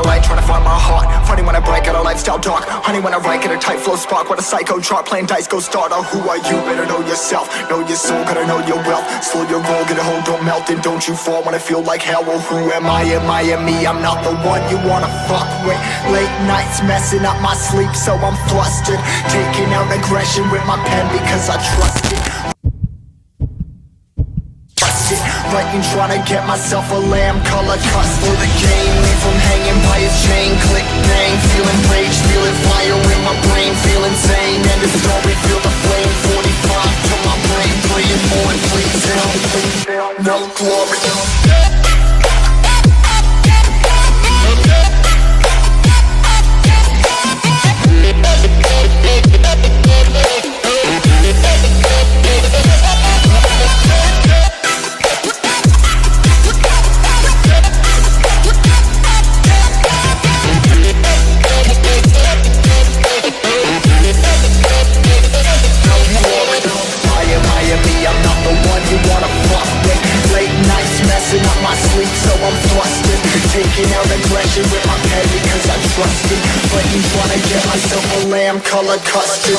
light, trying to find my heart. Funny when I break out a lifestyle dark. Honey when I write, get a tight flow spark. What a psycho chart, playing dice, go starter. Who are you? Better know yourself. Know your soul, gotta know your wealth. Slow your roll, get a hold, don't melt. And don't you fall when I feel like hell. Well, who am I? Am I me? I'm not the one you wanna fuck with. Late nights messing up my sleep, so I'm flustered. Taking out aggression with my pen because I trust it. Writing, trying to get myself a lamb color cuss for the game. Leave him hanging by his chain. Click bang, feeling rage, feeling fire in my brain, feel insane. And the story, feel the flame. 45 to my brain, playing more and please hell. No glory. Taking out aggression with my pen because I trust it. Fighting, trying to get myself a lamb colored custard.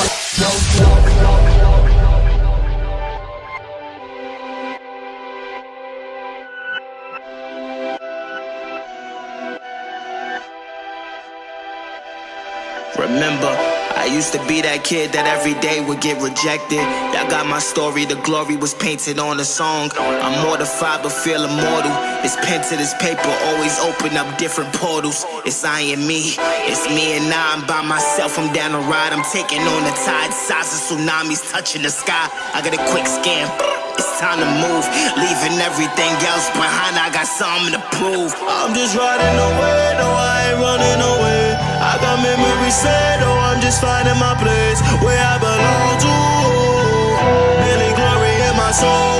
Remember, I used to be that kid that every day would get rejected. Y'all got my story, the glory was painted on a song. I'm mortified but feel immortal. This pen to this paper always open up different portals. It's I and me, it's me and I'm by myself. I'm down the ride, I'm taking on the tide. Size of tsunamis touching the sky. I got a quick scan, it's time to move. Leaving everything else behind, I got something to prove. I'm just riding away, no I ain't running away. I got memories set, oh I'm just finding my place where I belong to. Feeling glory in my soul.